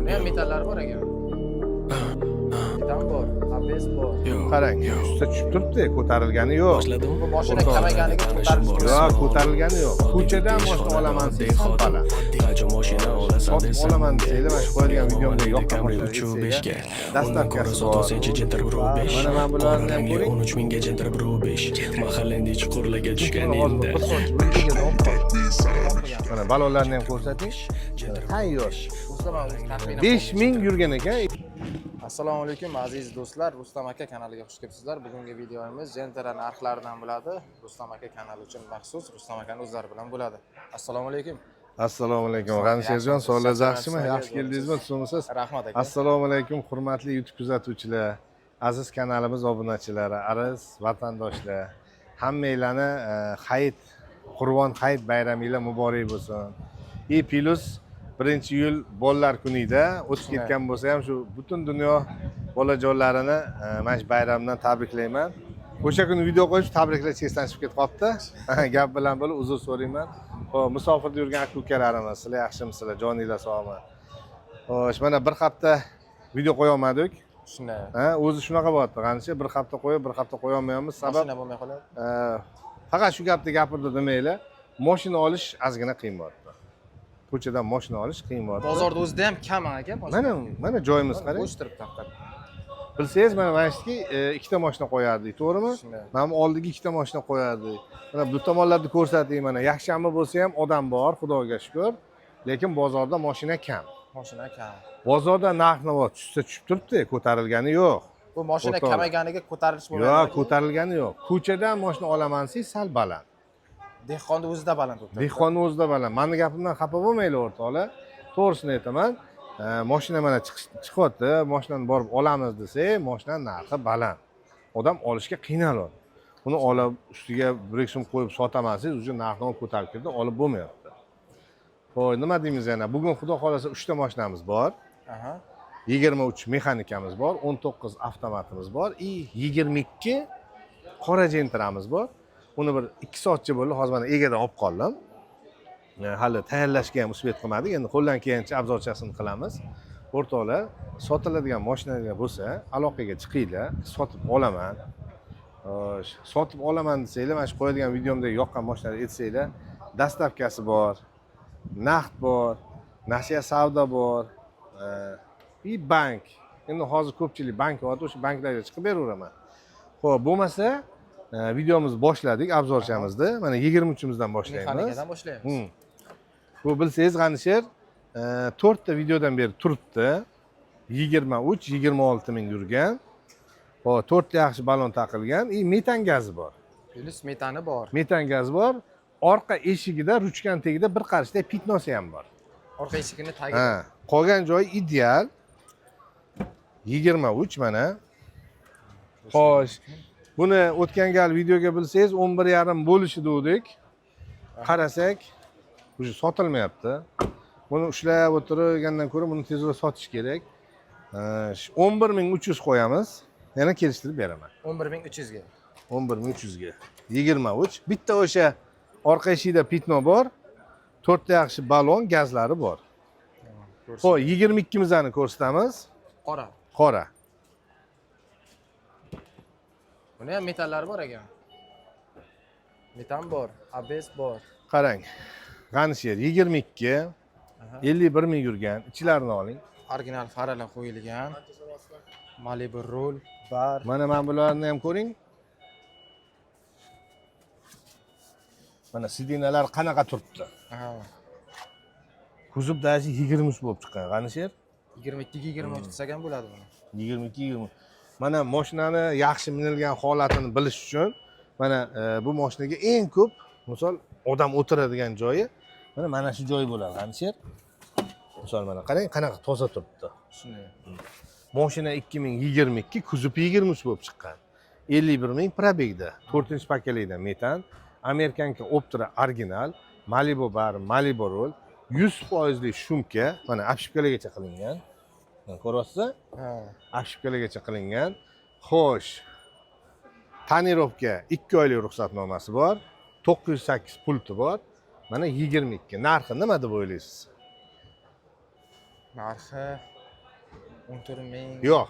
Ne metallar bor ekan. Metan bor, ABS bor. Qarang, usta tushib turibdi, ko'tarilgani yo'q. Bu mashina kamaganiga ko'tarish Yo'q, ko'tarilgani yo'q. Ko'chadan mashina olaman siz baland. Sotib olaman desanglar, mana shu qo'yadigan videomda yoqqan mashina dastavkasi bor. Mana men bularni ham ko'ring. Mahallanda chuqurlarga tushganingda Mana balonlarni ham ko'rsating. Tayyor. 5000 yurgan ekan. Assalomu alaykum aziz do'stlar, Rustam aka kanaliga xush kelibsizlar. Bugungi videomiz Gentra narxlaridan bo'ladi. Rustam aka kanali uchun maxsus Rustam akaning o'zlari bilan bo'ladi. Assalomu alaykum. Assalomu alaykum. G'anisherjon, sog'ligingiz yaxshimi? Yaxshi keldingizmi? Tushunmisiz? Rahmat aka. Assalomu alaykum, hurmatli YouTube kuzatuvchilar, aziz kanalimiz obunachilari, aziz vatandoshlar. Hammanglarni Hayit, Qurbon hayit bayramingiz muborak bo'lsin. Plus 1-iyul bolalar kunida o'tib ketgan bo'lsa ham shu butun dunyo bolajonlarini mana shu bayramdan tabriklayman. O'sha kuni video qo'yib tabriklar cheklanishib ketib qolibdi. Gap bilan bo'lib uzr so'rayman. Xo'p, musofirda yurgan aka-ukalarimiz, sizlar yaxshimisizlar? Joninglar sog'mi? Xo'sh, mana bir hafta video qo'ya olmadik. Shunday. O'zi shunaqa bo'lyapti. Qancha bir hafta qo'yib, bir hafta qo'ya olmayapmiz. Sabab mashina bo'lmay qolyapti. Faqat shu gapni gapirdi demanglar. Mashina olish ozgina qiyin bo'lyapti. Ko'chadan mashina olish qiyin bo'lyapti. Bozorda o'zida ham kam aka. Mana joyimiz qarang. Bo'sh turibdi faqat. Bilsangiz, mana shuki ikkita mashina qo'yardik, to'g'rimi? Shunday. Mana oldiga ikkita mashina qo'yardik. Mana bu tomonlarni ko'rsating, mana yakshanba bo'lsa ham odam bor, Xudoga shukr. Lekin bozorda mashina kam. Mashina kam. Bozorda narx-navo tushsa tushib turibdi, ko'tarilgani yo'q. Bu mashina kamaganiga ko'tarilish bo'lmaydi. Yo'q, ko'tarilgani yo'q. Ko'chadan mashina olaman siz sal baland. Dehqonni o'zida baland o'tadi. Dehqonni o'zida baland. Meni gapimdan xafa bo'lmanglar o'rtoqlar. To'g'risini aytaman. Mashina mana chiqyapti, mashinani borib olamiz desak, mashina narxi baland. Odam olishga qiynaladi. Uni olib ustiga 1 so'm qo'yib sotaman siz, o'sha narxni ko'tarib kirdi, olib bo'lmayapti. Xo'p, nima deymiz yana? Bugun xudo xolasa 3 ta mashinamiz bor. 23 mexanikamiz bor, 19 avtomatimiz bor, 22 qora Gentramiz bor. Uni bir 2 soatcha bo'ldi, hozir mana egadan olib qoldim. Hali tayyorlashga ham uspet qilmadik. Endi qo'ldan kelgancha obzorchasini qilamiz. O'rtoqlar, sotiladigan mashinalar bo'lsa, aloqaga chiqinglar, sotib olaman. Sotib olaman desanglar, mana shu qo'yadigan videomda yoqqan mashinalar aytsanglar, dastavkasi bor, naqd bor, nasiya savdo bor, bank. Endi hozir ko'pchilik bank bor, o'sha banklarga chiqib beraveraman. Xo'p, bo'lmasa videomiz boshladik, obzorchamizni. Mana 23imizdan boshlaymiz. Mexanikadan boshlaymiz. Bu bilsangiz, G'anisher 4 ta videodan beri turibdi. 23-26 ming yurgan. Xo'p, 4 ta yaxshi balon taqilgan. Metan gazi bor. Plus metani bor. Metan gazi bor. Orqa eshigida, ruchkan tagida bir qarishda pitnosi ham bor. Orqa eshigini tagida. Qolgan joyi ideal. 23 mana. Xo'sh. Buni o'tgan gal videoga bilsangiz 11,5 bo'lishi dedik. Qarasak, o'sha sotilmayapti. Buni ushlab o'tirgandan ko'ra buni tezroq sotish kerak. 11300 qo'yamiz. Yana kelishtirib beraman. 11300 ga. 11300 ga. 23. Bitta o'sha orqa eshikda pitno bor. 4 ta yaxshi balon, gazlari bor. Xo'p, 22mizani ko'rsatamiz. Qora. Qora. Buni ham metallari bor ekan. Metan bor, ABS bor. Qarang. G'anisher 22, 51 ming yurgan. Ichilarini oling. Original faralar qo'yilgan. Malibu rol bar. Mana bularni ham ko'ring. Mana sidinalar qanaqa turibdi. Kuzov dashi 23 bo'lib chiqqan. G'anisher 22-23 desak ham bo'ladi buni. 22-20. Mana mashinani yaxshi minilgan holatini bilish uchun mana bu mashinaga eng ko'p, misol, odam o'tiradigan joyi mana shu joy bo'ladi, G'anisher. Misol mana qarang, qanaqa toza turibdi. Shunday. Mashina 2022, kuzov 23 bo'lib chiqqan. 51 ming probegda, 4-pakelikda metan, Amerikanka Optra original, Malibu bar, Malibu roll, 100% shumka, mana obshipkalargacha qilingan. Ko'ryapsiz? Obshipkalargacha qilingan. Xo'sh. Tonirovka 2 oylik ruxsatnomasi bor. 908 pulti bor. Mana 22. Narxi nima deb o'ylaysiz? Narxi 14.000. Yo'q.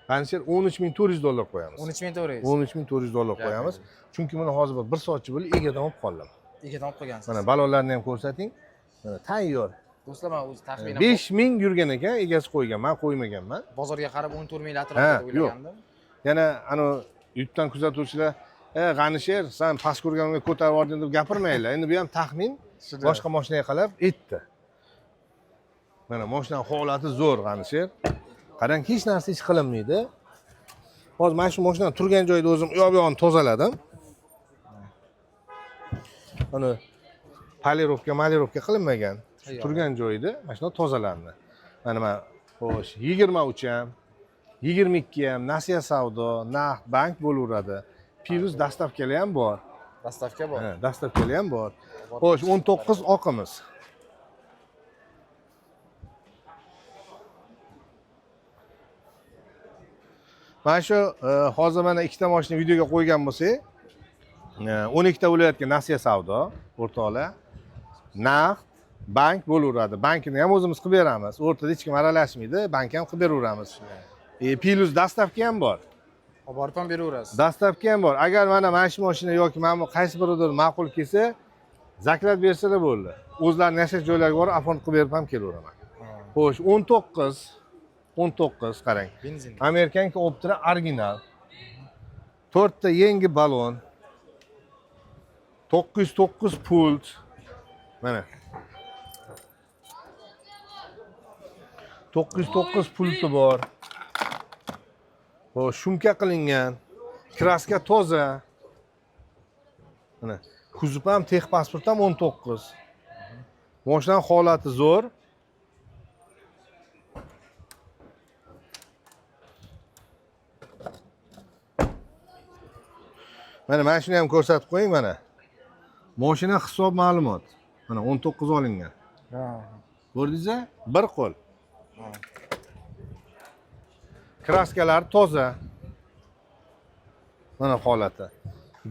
Qancha $13.400 qo'yamiz. 13.400. $13.400 qo'yamiz. Chunki buni hozir bir soatcha bo'lib egadan olib qoldim. Egadan olib qo'ygansiz. Mana balonlarni ham ko'rsating. Mana tayyor. Do'stlar, men o'zi taxminan 5000 yurgan ekan, egasi qo'ygan. Men qo'ymaganman. bozorga qarab 14.000 atrofida deb yo'q. o'ylagandim. Yana ana yurtdan kuzatuvchilar, G'anisher, sen past ko'rganga ko'tarib yubording deb gapirmaylar. Endi bu ham taxmin boshqa mashinaga qarab aytdi. Mana mashinaning holati zo'r G'anisher. Qarang, hech narsa ish qilinmaydi. Hozir mana shu mashinani turgan joyda o'zim u yoq-bu-yoqni tozaladim. Mana malirovka qilinmagan. Turgan joyida mashina tozalandi. Mana men xo'sh, 23 ham, 22 ham Nasiya savdo, naqd bank bo'laveradi. Plus dastavkalar ham bor. Dastavka bor. Ha, dastavkalar ham bor. Xo'sh, 19 oqimiz. Mana shu hozir mana ikkita mashina videoga qo'ygan bo'lsak, 12 ta viloyatga Nasiya savdo, o'rtoqlar. Naqd bank bo'laveradi. Bankini ham o'zimiz qilib beramiz. O'rtada hech kim aralashmaydi, bank ham qilib beraveramiz. Plus dastavka ham bor. Olib borib ham beraverasiz. Dastavka ham bor. Agar mana shu mashina yoki mana bu qaysi biridir ma'qul kelsa, zaklat bersalar bo'ldi. O'zlarining yashash joylariga borib afon qilib berib ham kelaveraman. Xo'sh, 19 qarang. Benzin. Amerikanka Optra original. 4 ta yangi balon. 909 pult. Mana. 909 pulti bor. Xo'sh, shumka qilingan. Kraska toza. Mana. Kuzov ham, texpasport ham 19. Mashinaning holati zo'r. Mana shuni ham ko'rsatib qo'ying mana. Mashina hisob ma'lumot. Mana 19 olingan. Ha. Ko'rdingizmi? Bir qo'l. Kraskalar toza. Mana holati.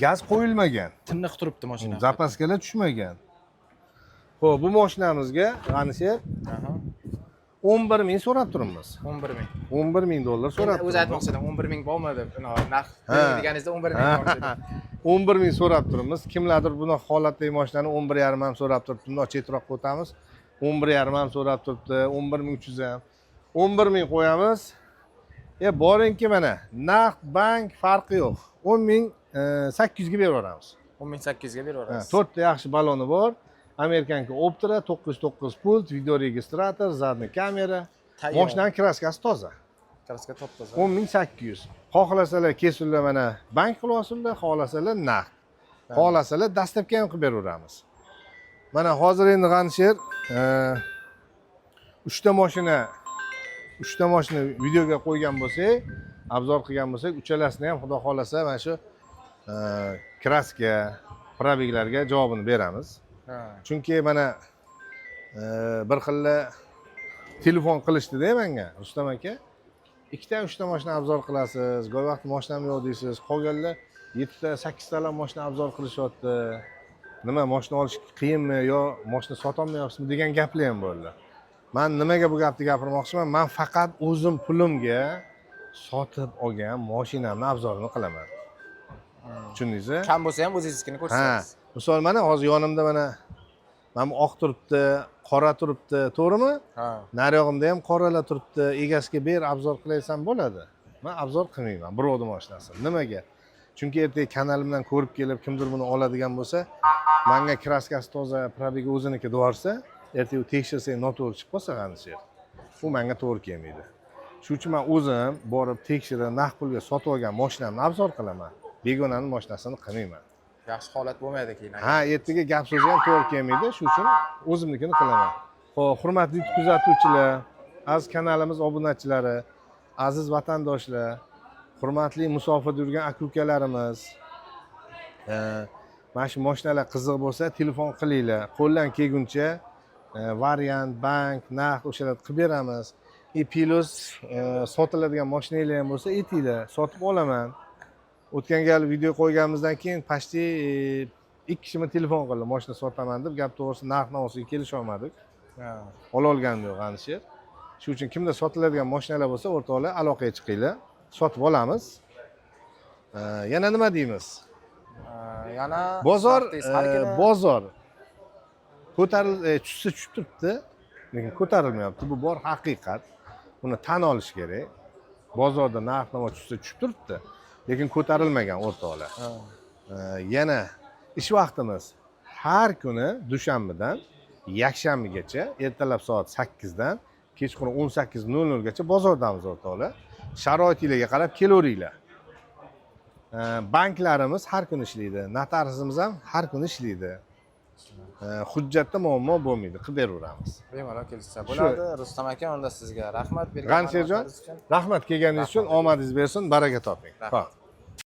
Gaz qo'yilmagan. Tiniq turibdi mashina. Zapaskalar tushmagan. Xo'p, bu mashinamizga G'anisher 11.000 so'rab turibmiz. 11.000. $11.000 so'rab. O'zi aytmoqchi edim, 11.000 bormi deb. Narx deganingizda 11.000 bormi? 11.000 so'rab turibmiz. Kimlardir buni holatdagi mashinani 11.5 ham so'rab turibdi. Bundoq chetroqqa o'tamiz. 11.5 ham so'rab turibdi. 11.300 ham. 11.000 qo'yamiz. Boringki mana naqd bank farqi yo'q. 10.800 ga beraveramiz. 10.800 ga beraverasiz. 4 ta yaxshi baloni bor. Amerikanka Optra 909 pult, video registrator, zadniy kamera. Mashinaning kraskasi toza. Kraska top-toza. 10.800. Xohlasalar kesillar mana bank qilib olsinlar, xohlasalar naqd. Xohlasalar dastavka ham qilib beraveramiz. Mana hozir endi G'anisher 3 ta mashina videoga qo'ygan bo'lsak, obzor qilgan bo'lsak, uchalasini ham xudo xolasa mana shu kraska, probeglarga javobini beramiz. Chunki mana bir xilla telefon qilishdi-da menga, Rustam aka. 2 ta 3 ta mashina obzor qilasiz, go'y vaqt mashinam yo'q deysiz. Qolganlar 7 ta 8 talar mashina obzor qilishyapti. Nima mashina olish qiyinmi yo mashina sotolmayapsizmi degan gaplar ham bo'ldi. Men nimaga bu gapni gapirmoqchiman? Men faqat o'zim pulimga sotib olgan mashinamni obzorini qilaman. Tushundingizmi? Kam bo'lsa ham o'zingiznikini ko'rsatasiz. Misol mana hozir yonimda mana oq turibdi, qora turibdi, to'g'rimi? Ha. Nariyog'imda ham qoralar turibdi. Egasiga ber, obzor qilaysam bo'ladi. Men obzor qilmayman birovni mashinasini. Nimaga? Chunki ertaga kanalimdan ko'rib kelib kimdir buni oladigan bo'lsa, menga kraskasi toza, probegi o'ziniki deb yuborsa, ertaga tekshirsak noto'g'ri chiqib qolsa G'anisher. Bu menga to'g'ri kelmaydi. Shuning uchun men o'zim borib tekshirib, naqd pulga sotib olgan mashinamni obzor qilaman. Begonaning mashinasini qilmayman. Yaxshi holat bo'lmaydi keyin. Ha, ertaga gap so'zi ham to'g'ri kelmaydi, shuning uchun o'zimnikini qilaman. Xo'p, hurmatli kuzatuvchilar, aziz kanalimiz obunachilari, aziz vatandoshlar, hurmatli musofirda yurgan aka-ukalarimiz, mana shu mashinalar qiziq bo'lsa, telefon qilinglar. Qo'ldan kelguncha variant, bank, naqd o'shalarni qilib beramiz. Plus sotiladigan mashinalar ham bo'lsa, aytinglar, sotib olaman. O'tgan gal video qo'yganimizdan keyin pashti 2 kishimi telefon qildi, mashina sotaman deb, gap to'g'risi narx-navosiga kelisha olmadik. Ha. Ola olganim yo'q G'anisher. Shuning uchun kimda sotiladigan mashinalar bo'lsa, o'rtoqlar aloqaga chiqinglar, sotib olamiz. Yana nima deymiz? Yana Bozor, vaqtingiz har kuni- bozor tushsa tushib turibdi, lekin ko'tarilmayapti. Bu bor haqiqat. Buni tan olish kerak. Bozorda narx-navo tushsa tushib turibdi, lekin ko'tarilmagan o'rtoqlar. Ha. Yana ish vaqtimiz har kuni dushanbadan yakshanbagacha ertalab soat 8 dan kechqurun 18:00 gacha bozordamiz o'rtoqlar. Sharoitingizga qarab kelaveringlar. Banklarimiz har kuni ishlaydi, notariusimiz ham har kuni ishlaydi. Hujjatda muammo bo'lmaydi, qilib beraveramiz. Bemalol kelishsa bo'ladi. Rustam aka, unda sizga rahmat bergan G'ani Sherjon, ma'lumotingiz uchun. rahmat kelganingiz uchun, omadingiz bersin, baraka toping. Rahmat. Xo'p.